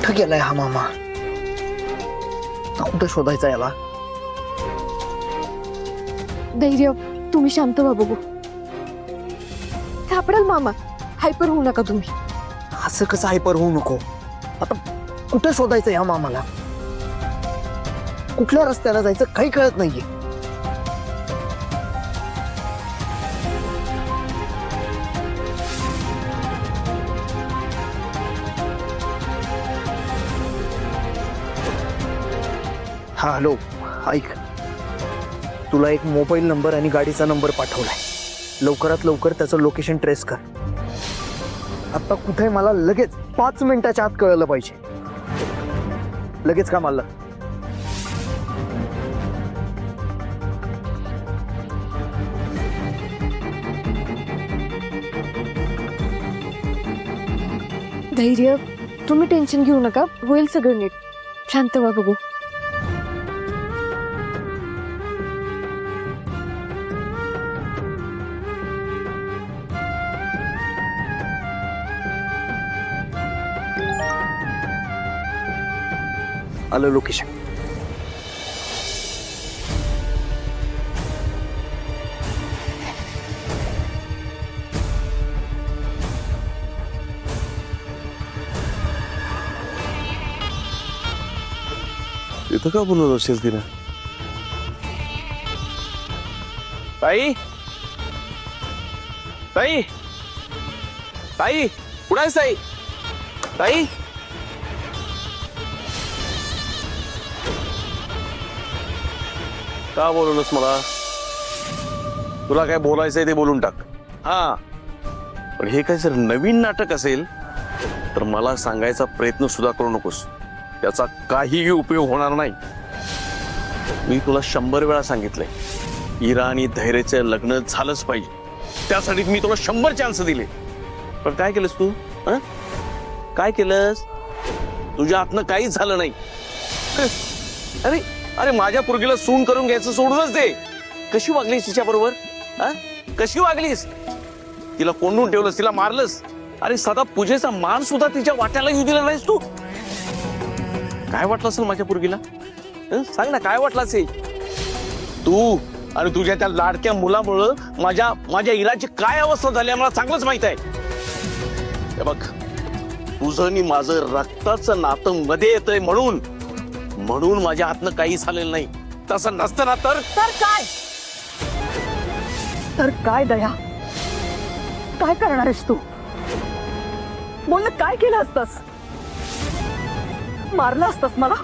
कुठं गेलाय हा मामा? कुठं शोधायचा याला? धैर्य, तुम्ही शांत व्हा बघू. सापडेल मामा, हायपर होऊ नका तुम्ही. असं कसं हायपर होऊ नको? आता कुठं शोधायचं या मामाला? कुठल्या रस्त्याला जायचं काही कळत नाहीये. हा हॅलो, ऐक, तुला एक मोबाईल नंबर आणि गाडीचा नंबर पाठवलाय. लवकरात लवकर त्याचं लोकेशन ट्रेस कर. आता कुठे मला लगेच 5 मिनिटाच्या आत कळलं पाहिजे. लगेच का मला? धैर्य, तुम्ही टेन्शन घेऊ नका, होईल सगळं नीट. शांत व्हा बघू. आलं लोकेशन. इथं का बोलवलं असेल तिने? ताई, ताई, ताई, कुठं आहेस ताई? ताई, का बोलवलंस मला? तुला काय बोलायचंय ते बोलून टाक. हा, पण हे काय जर नवीन नाटक असेल तर मला सांगायचा प्रयत्न सुद्धा करू नकोस. त्याचा काहीही उपयोग होणार नाही. मी तुला 100 वेळा सांगितलंय, इरा आणि धैर्यचं लग्न झालंच पाहिजे. त्यासाठी मी तुला 100 चान्स दिले. पण काय केलंस तू? काय केलंस? तुझ्या हातनं काहीच झालं नाही. अरे अरे, माझ्या पोरगीला सून करून घ्यायचं सोडूनच दे. कशी वागलीस तिच्या बरोबर? कशी वागलीस? तिला कोंडून ठेवलंस, तिला मारलंस. अरे सदा पूजेचा मान सुद्धा तिच्या वाट्याला येऊ दिला नाहीस तू. काय वाटलं असेल माझ्या पोरगीला? सांग ना, काय वाटलं असेल? तू आणि तुझ्या त्या लाडक्या मुलामुळं माझ्या इराची काय अवस्था झाली मला चांगलंच माहित आहे. हे बघ, तुझं आणि माझं रक्ताचं नातं मध्ये येतंय म्हणून माझ्या हातनं काही झालेलं नाही. तसं नसतं ना तर काय दया, काय करणार आहेस तू? बोल ना, काय केलं असतस? मारलं असतस मला?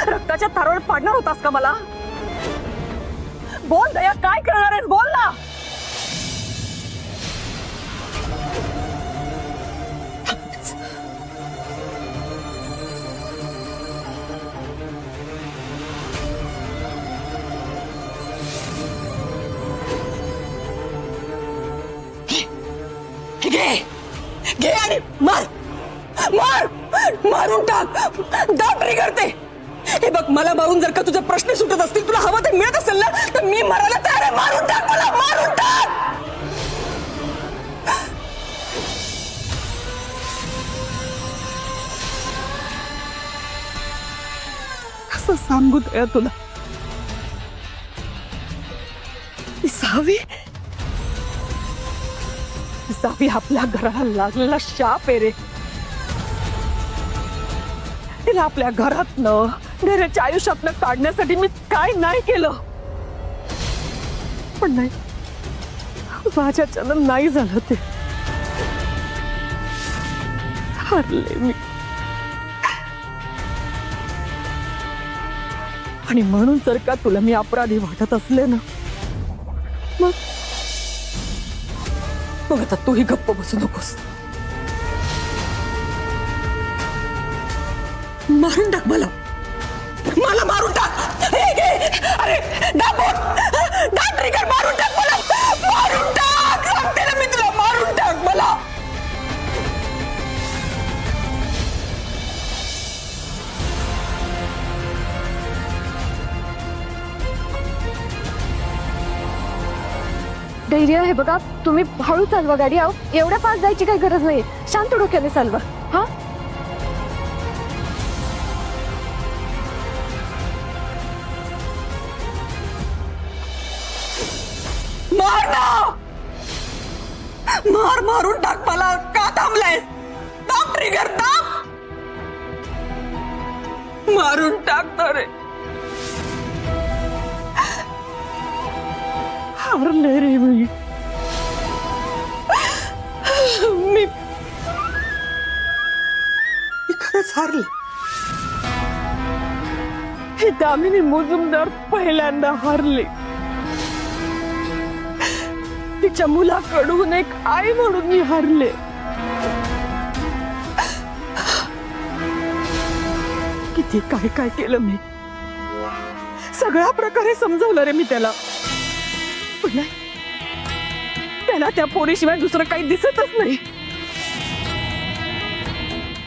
रक्ताच्या थारोळ पाडणार होतास का मला? बोल दया, काय करणार आहेस? बोल ना. घे आणि मार मार मारून टाक. दाब करते. हे बघ, मला मारून जर का तुझे प्रश्न सुटत असतील, तुला हवं ते मिळत असेल ना, तर मी मरायला तयार आहे. मारून टाक मला, मारून टाक. कसं सांगू दया तुला? सावी आपल्या घराला लागलेला शाप आहे रे. तिला आपल्या घरातनं, धैर्याच्या आयुष्यातनं काढण्यासाठी मी काय नाही केलं. पण नाही, माझ्याच्यानं नाही झालं ते. हरले मी. आणि म्हणून जर का तुला मी अपराधी वाटत असले ना, मग आता तूही गप्प बसू नकोस. मारून टाक मला, मला मारून टाक. अरे ट्रिगर मारून टाक मला, मारून टाक. सांगते ना मी तुला, मारून टाक मला. धैर्य, हे बघा, तुम्ही हळू चालवा गाडी. आहो, एवढ्या फास्ट जायची काही गरज नाही. शांत डोक्याने चालवा. हा, मार ना, मार, मारून टाक मला. का थांबलायस? दाब ट्रिगर, दाब. मारून टाकतो रे. हारले रे मी. मी खरंच हारले. हे दामिनी मुजुमदार पहिल्यांदा हारले. तिच्या मुलाकडून एक आई म्हणून मी हारले. किती काय काय केलं मी. सगळ्या प्रकारे समजावलं रे मी त्याला. पण नाही, त्याला त्या पोरीशिवाय दुसरं काही दिसतच नाही.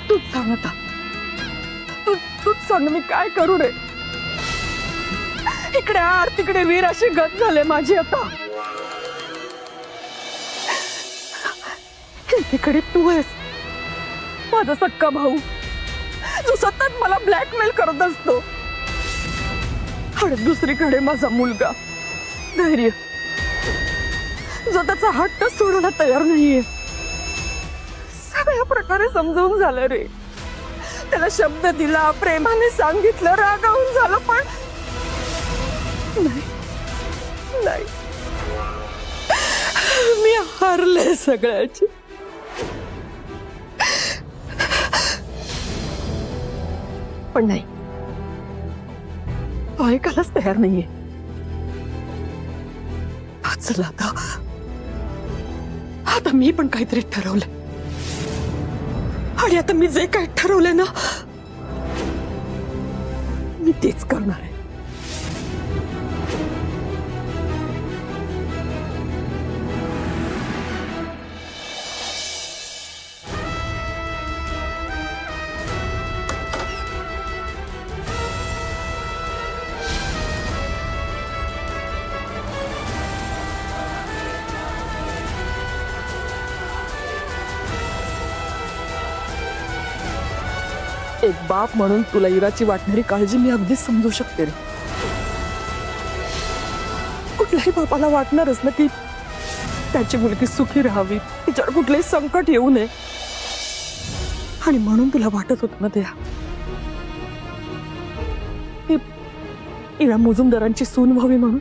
तूच सांग आता. तूच सांग मी काय करू रे. इकडे आर तिकडे वीर अशी गत झाले माझी आता. तिकडे तू आहेस माझा सक्का भाऊ, जो सतत मला ब्लॅकमेल करत असतो. आणि दुसरीकडे माझा मुलगा धैर्य, जो त्याचा हट्ट सोडायला तयार नाहीये. सगळ्या प्रकारे समजून झालं रे. त्याला शब्द दिला, प्रेमाने सांगितलं, रागावून झालं, पण नाही नाही, मी हारले सगळ्याची. पण नाही, ऐकायलाच तयार नाहीये. चला आता मी पण काहीतरी ठरवलंय. आणि आता मी जे काय ठरवलंय ना, मी तेच करणार आहे. एक बाप म्हणून तुला इराची वाटणारी काळजी मी अगदीच समजू शकते रे. कुठल्याही बापाला वाटणारच ना की त्याची मुलगी सुखी राहावी, तिच्यावर कुठलेही संकट येऊ नये. आणि म्हणून तुला वाटत होत ना त्या इरा मुजुमदारांची सून व्हावी म्हणून.